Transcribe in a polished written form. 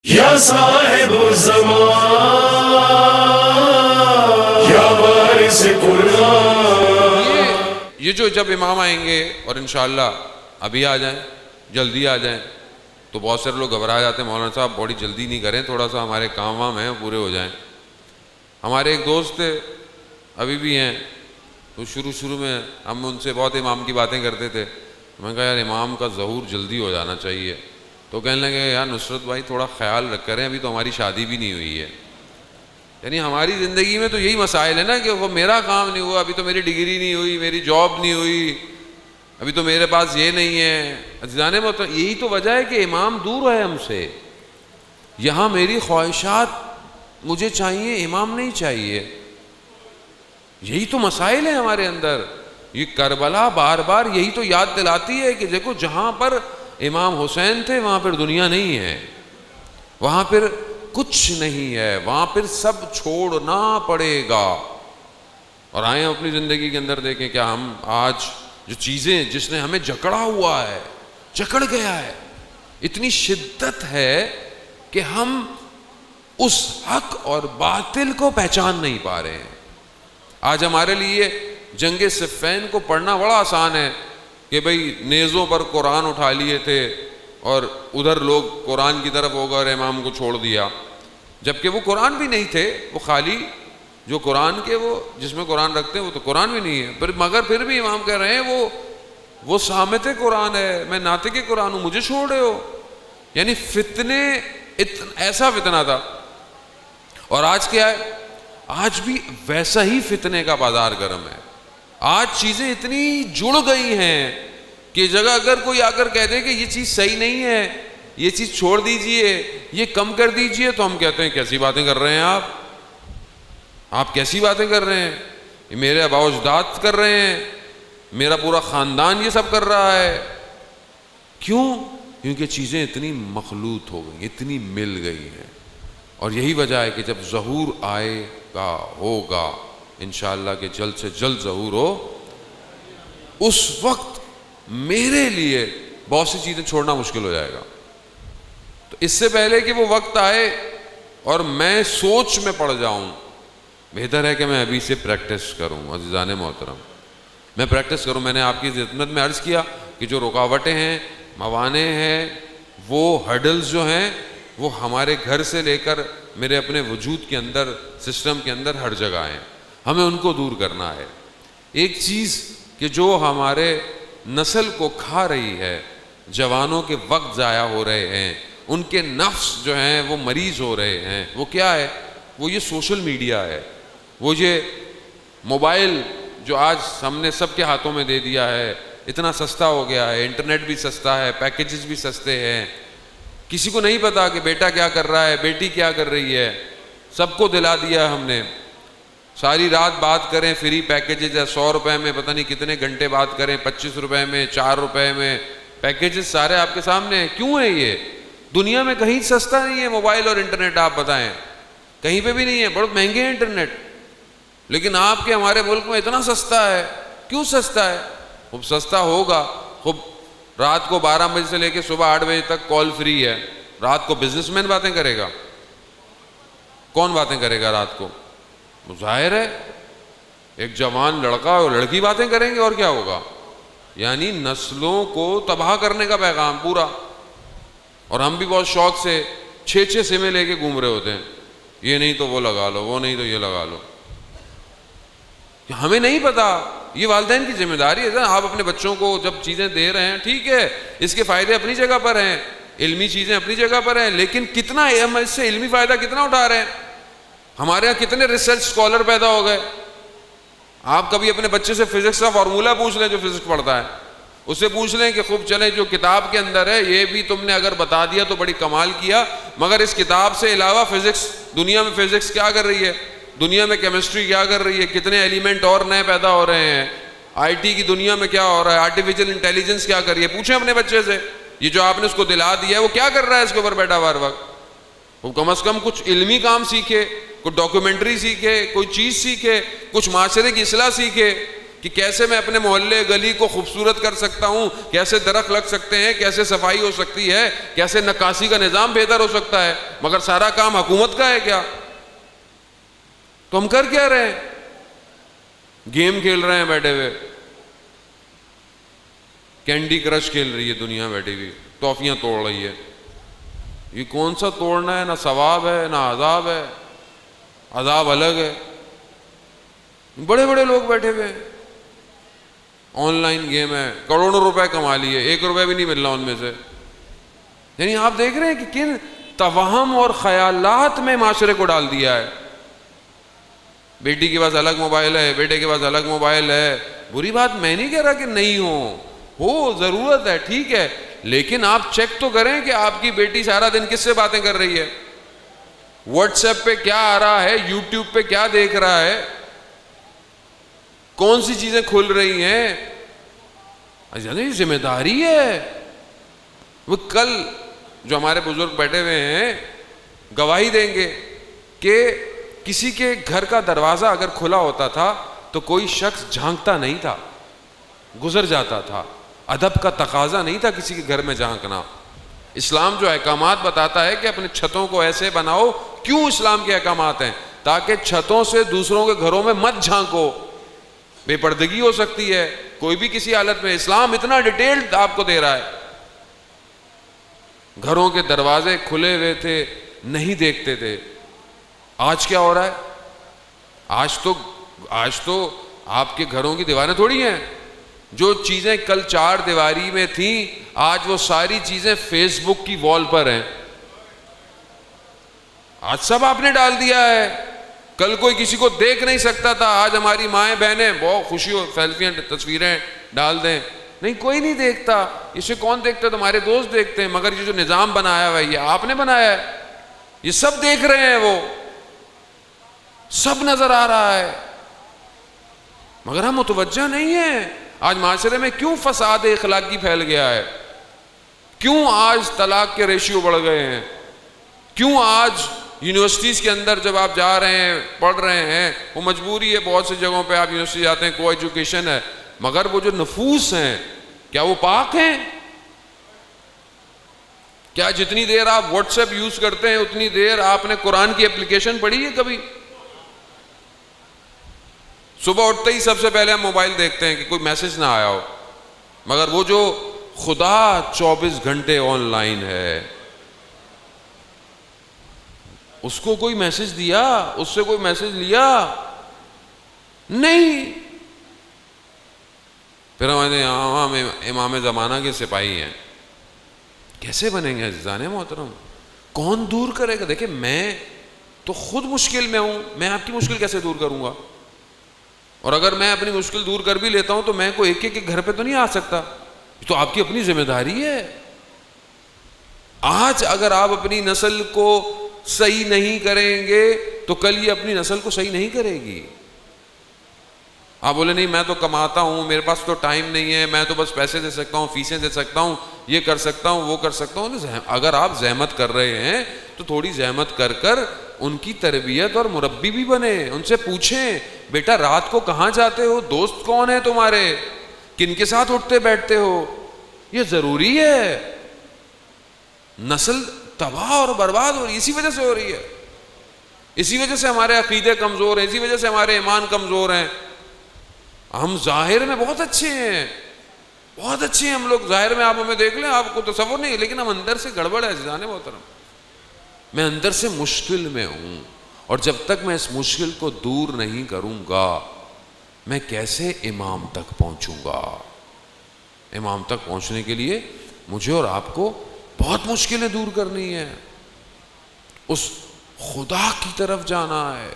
یا صاحب الزمان یا وارث قرآن. یہ جو جب امام آئیں گے اور انشاءاللہ ابھی آ جائیں، جلدی آ جائیں، تو بہت سارے لوگ گھبرا جاتے ہیں، مولانا صاحب بڑی جلدی نہیں کریں، تھوڑا سا ہمارے کام وام ہیں پورے ہو جائیں. ہمارے ایک دوست تھے، ابھی بھی ہیں، تو شروع میں ہم ان سے بہت امام کی باتیں کرتے تھے. میں نے کہا یار امام کا ظہور جلدی ہو جانا چاہیے. تو کہنے لگے یار نصرت بھائی تھوڑا خیال رکھ کریں، ابھی تو ہماری شادی بھی نہیں ہوئی ہے. یعنی ہماری زندگی میں تو یہی مسائل ہے نا کہ وہ میرا کام نہیں ہوا، ابھی تو میری ڈگری نہیں ہوئی، میری جاب نہیں ہوئی، ابھی تو میرے پاس یہ نہیں ہے. عزیزان محترم، یہی تو وجہ ہے کہ امام دور ہے ہم سے. یہاں میری خواہشات مجھے چاہیے، امام نہیں چاہیے. یہی تو مسائل ہیں ہمارے اندر. یہ کربلا بار بار یہی تو یاد دلاتی ہے کہ دیکھو جہاں پر امام حسین تھے وہاں پر دنیا نہیں ہے، وہاں پر کچھ نہیں ہے، وہاں پر سب چھوڑنا پڑے گا. اور آئیں اپنی زندگی کے اندر دیکھیں کیا ہم آج جو چیزیں جس نے ہمیں جکڑا ہوا ہے، جکڑ گیا ہے، اتنی شدت ہے کہ ہم اس حق اور باطل کو پہچان نہیں پا رہے ہیں. آج ہمارے لیے جنگ صفین کو پڑھنا بڑا آسان ہے کہ بھئی نیزوں پر قرآن اٹھا لیے تھے اور ادھر لوگ قرآن کی طرف ہو گئے اور امام کو چھوڑ دیا، جبکہ وہ قرآن بھی نہیں تھے، وہ خالی جو قرآن کے وہ جس میں قرآن رکھتے ہیں وہ تو قرآن بھی نہیں ہے. مگر پھر بھی امام کہہ رہے ہیں وہ سامت قرآن ہے، میں ناطق قرآن ہوں، مجھے چھوڑ رہے ہو. یعنی فتنے ایسا فتنہ تھا. اور آج کیا ہے؟ آج بھی ویسا ہی فتنے کا بازار گرم ہے. آج چیزیں اتنی جڑ گئی ہیں کہ جگہ اگر کوئی آ کر کہہ دے کہ یہ چیز صحیح نہیں ہے، یہ چیز چھوڑ دیجئے، یہ کم کر دیجئے، تو ہم کہتے ہیں کیسی باتیں کر رہے ہیں آپ کیسی باتیں کر رہے ہیں؟ یہ میرے آباء و اجداد کر رہے ہیں، میرا پورا خاندان یہ سب کر رہا ہے. کیوں؟ کیونکہ چیزیں اتنی مخلوط ہو گئی، اتنی مل گئی ہیں. اور یہی وجہ ہے کہ جب ظہور آئے گا ہوگا انشاءاللہ کہ جلد سے جلد ظہور ہو، اس وقت میرے لیے بہت سی چیزیں چھوڑنا مشکل ہو جائے گا. تو اس سے پہلے کہ وہ وقت آئے اور میں سوچ میں پڑ جاؤں، بہتر ہے کہ میں ابھی سے پریکٹس کروں. عزیزان محترم، میں پریکٹس کروں. میں نے آپ کی خدمت میں عرض کیا کہ جو رکاوٹیں ہیں، موانع ہیں، وہ ہرڈلز جو ہیں، وہ ہمارے گھر سے لے کر میرے اپنے وجود کے اندر، سسٹم کے اندر ہر جگہ ہیں. ہمیں ان کو دور کرنا ہے. ایک چیز کہ جو ہمارے نسل کو کھا رہی ہے، جوانوں کے وقت ضائع ہو رہے ہیں، ان کے نفس جو ہیں وہ مریض ہو رہے ہیں، وہ کیا ہے؟ وہ یہ سوشل میڈیا ہے، وہ یہ موبائل جو آج ہم نے سب کے ہاتھوں میں دے دیا ہے. اتنا سستا ہو گیا ہے، انٹرنیٹ بھی سستا ہے، پیکیجز بھی سستے ہیں. کسی کو نہیں پتا کہ بیٹا کیا کر رہا ہے، بیٹی کیا کر رہی ہے. سب کو دلا دیا ہم نے. ساری رات بات کریں، فری پیکیجز ہے، 100 روپے میں پتہ نہیں کتنے گھنٹے بات کریں، 25 روپے میں، 4 روپے میں پیکیجز سارے آپ کے سامنے ہیں. کیوں ہے یہ؟ دنیا میں کہیں سستا نہیں ہے موبائل اور انٹرنیٹ. آپ بتائیں کہیں پہ بھی نہیں ہے. بہت مہنگے ہیں انٹرنیٹ، لیکن آپ کے ہمارے ملک میں اتنا سستا ہے. کیوں سستا ہے؟ خوب سستا ہوگا. خوب رات کو 12 بجے سے لے کے صبح 8 بجے تک کال فری ہے. رات کو بزنس مین باتیں کرے گا؟ کون باتیں کرے گا رات کو؟ ظاہر ہے ایک جوان لڑکا اور لڑکی باتیں کریں گے، اور کیا ہوگا؟ یعنی نسلوں کو تباہ کرنے کا پیغام پورا. اور ہم بھی بہت شوق سے 6 سمیں لے کے گھوم رہے ہوتے ہیں، یہ نہیں تو وہ لگا لو، وہ نہیں تو یہ لگا لو. ہمیں نہیں پتا. یہ والدین کی ذمہ داری ہے. آپ اپنے بچوں کو جب چیزیں دے رہے ہیں، ٹھیک ہے، اس کے فائدے اپنی جگہ پر ہیں، علمی چیزیں اپنی جگہ پر ہیں، لیکن کتنا ہم اس سے علمی فائدہ کتنا اٹھا رہے ہیں؟ ہمارے یہاں کتنے ریسرچ اسکالر پیدا ہو گئے. آپ کبھی اپنے بچے سے فزکس کا فارمولہ پوچھ لیں، جو فزکس پڑھتا ہے اس سے پوچھ لیں کہ خوب چلیں جو کتاب کے اندر ہے یہ بھی تم نے اگر بتا دیا تو بڑی کمال کیا، مگر اس کتاب سے علاوہ فزکس، دنیا میں فزکس کیا کر رہی ہے، دنیا میں کیمسٹری کیا کر رہی ہے، کتنے ایلیمنٹ اور نئے پیدا ہو رہے ہیں، آئی ٹی کی دنیا میں کیا ہو رہا ہے، آرٹیفیشل انٹیلیجنس کیا کر رہی ہے. پوچھیں اپنے بچے سے، یہ جو آپ نے اس کو دلا دیا ہے وہ کیا کر رہا ہے اس کے اوپر بیٹھا ہر وقت. وہ کم از کم کچھ علمی کام سیکھے، کوئی ڈاکیومنٹری سیکھے، کوئی چیز سیکھے، کچھ معاشرے کی اصلاح سیکھے. کہ کیسے میں اپنے محلے گلی کو خوبصورت کر سکتا ہوں, کیسے درخت لگ سکتے ہیں, کیسے صفائی ہو سکتی ہے, کیسے نکاسی کا نظام بہتر ہو سکتا ہے. مگر سارا کام حکومت کا ہے کیا؟ تو ہم کر کیا رہے ہیں؟ گیم کھیل رہے ہیں بیٹھے ہوئے. کینڈی کرش کھیل رہی ہے دنیا بیٹھی ہوئی, ٹافیاں توڑ رہی ہے. یہ کون سا توڑنا ہے؟ نہ ثواب ہے نہ عذاب ہے, عذاب الگ ہے. بڑے بڑے لوگ بیٹھے ہوئے ہیں, آن لائن گیم ہے, کروڑوں روپے کما لیے, 1 روپے بھی نہیں مل رہا ان میں سے. یعنی آپ دیکھ رہے ہیں کہ کن توہم اور خیالات میں معاشرے کو ڈال دیا ہے. بیٹی کے پاس الگ موبائل ہے, بیٹے کے پاس الگ موبائل ہے. بری بات میں نہیں کہہ رہا کہ نہیں ہو ضرورت ہے, ٹھیک ہے, لیکن آپ چیک تو کریں کہ آپ کی بیٹی سارا دن کس سے باتیں کر رہی ہے, واٹس ایپ پہ کیا آ رہا ہے, یوٹیوب پہ کیا دیکھ رہا ہے, کون سی چیزیں کھل رہی ہیں. یہ ذمہ داری ہے. وہ کل جو ہمارے بزرگ بیٹھے ہوئے ہیں گواہی دیں گے کہ کسی کے گھر کا دروازہ اگر کھلا ہوتا تھا تو کوئی شخص جھانکتا نہیں تھا, گزر جاتا تھا. ادب کا تقاضا نہیں تھا کسی کے گھر میں جھانکنا. اسلام جو احکامات بتاتا ہے کہ اپنے چھتوں کو ایسے بناؤ, کیوں اسلام کے احکامات ہیں؟ تاکہ چھتوں سے دوسروں کے گھروں میں مت جھانکو, بے پردگی ہو سکتی ہے کوئی بھی کسی حالت میں. اسلام اتنا ڈیٹیلڈ آپ کو دے رہا ہے. گھروں کے دروازے کھلے ہوئے تھے, نہیں دیکھتے تھے. آج کیا ہو رہا ہے؟ آج تو آپ کے گھروں کی دیواریں تھوڑی ہیں. جو چیزیں کل 4 دیواری میں تھیں آج وہ ساری چیزیں فیس بک کی وال پر ہیں. آج سب آپ نے ڈال دیا ہے. کل کوئی کسی کو دیکھ نہیں سکتا تھا, آج ہماری مائیں بہنیں بہت خوشی ہو سیلفیاں تصویریں ڈال دیں. نہیں, کوئی نہیں دیکھتا. اسے کون دیکھتا ہے؟ تمہارے دوست دیکھتے ہیں. مگر یہ جو نظام بنایا ہوا ہے یہ آپ نے بنایا ہے. یہ سب دیکھ رہے ہیں, وہ سب نظر آ رہا ہے, مگر ہم متوجہ نہیں ہیں. آج معاشرے میں کیوں فساد اخلاقی پھیل گیا ہے؟ کیوں آج طلاق کے ریشیو بڑھ گئے ہیں؟ کیوں آج یونیورسٹیز کے اندر جب آپ جا رہے ہیں پڑھ رہے ہیں, وہ مجبوری ہے, بہت سی جگہوں پہ آپ یونیورسٹی جاتے ہیں کو ایجوکیشن ہے, مگر وہ جو نفوس ہیں کیا وہ پاک ہیں؟ کیا جتنی دیر آپ واٹس ایپ یوز کرتے ہیں اتنی دیر آپ نے قرآن کی اپلیکیشن پڑھی ہے کبھی؟ صبح اٹھتے ہی سب سے پہلے ہم موبائل دیکھتے ہیں کہ کوئی میسج نہ آیا ہو, مگر وہ جو خدا 24 گھنٹے آن لائن ہے, اس کو کوئی میسج دیا, اس سے کوئی میسج لیا نہیں. پھر ہمارے ہم امام زمانہ کے سپاہی ہیں, کیسے بنیں گے عزیزان محترم؟ کون دور کرے گا؟ دیکھیں میں تو خود مشکل میں ہوں, میں آپ کی مشکل کیسے دور کروں گا؟ اور اگر میں اپنی مشکل دور کر بھی لیتا ہوں تو میں کوئی ایک گھر پہ تو نہیں آ سکتا. تو آپ کی اپنی ذمہ داری ہے. آج اگر آپ اپنی نسل کو صحیح نہیں کریں گے تو کل یہ اپنی نسل کو صحیح نہیں کرے گی. آپ بولے نہیں میں تو کماتا ہوں, میرے پاس تو ٹائم نہیں ہے, میں تو بس پیسے دے سکتا ہوں, فیسیں دے سکتا ہوں, یہ کر سکتا ہوں, وہ کر سکتا ہوں. اگر آپ زحمت کر رہے ہیں تو تھوڑی زحمت کر کر ان کی تربیت اور مربی بھی بنے. ان سے پوچھیں بیٹا رات کو کہاں جاتے ہو, دوست کون ہیں تمہارے, کن کے ساتھ اٹھتے بیٹھتے ہو. یہ ضروری ہے. نسل تباہ اور برباد ہو رہی ہے, اسی وجہ سے ہو رہی ہے. اسی وجہ سے ہمارے عقیدے کمزور ہیں, اسی وجہ سے ہمارے ایمان کمزور ہیں. ہم ظاہر میں بہت اچھے ہیں, بہت اچھے ہیں ہم لوگ ظاہر میں, آپ ہمیں دیکھ لیں آپ کو تصور نہیں, لیکن ہم اندر سے گڑبڑ ہے عزیزان محترم. میں اندر سے مشکل میں ہوں, اور جب تک میں اس مشکل کو دور نہیں کروں گا میں کیسے امام تک پہنچوں گا؟ امام تک پہنچنے کے لیے مجھے اور آپ کو بہت مشکلیں دور کرنی ہے, اس خدا کی طرف جانا ہے.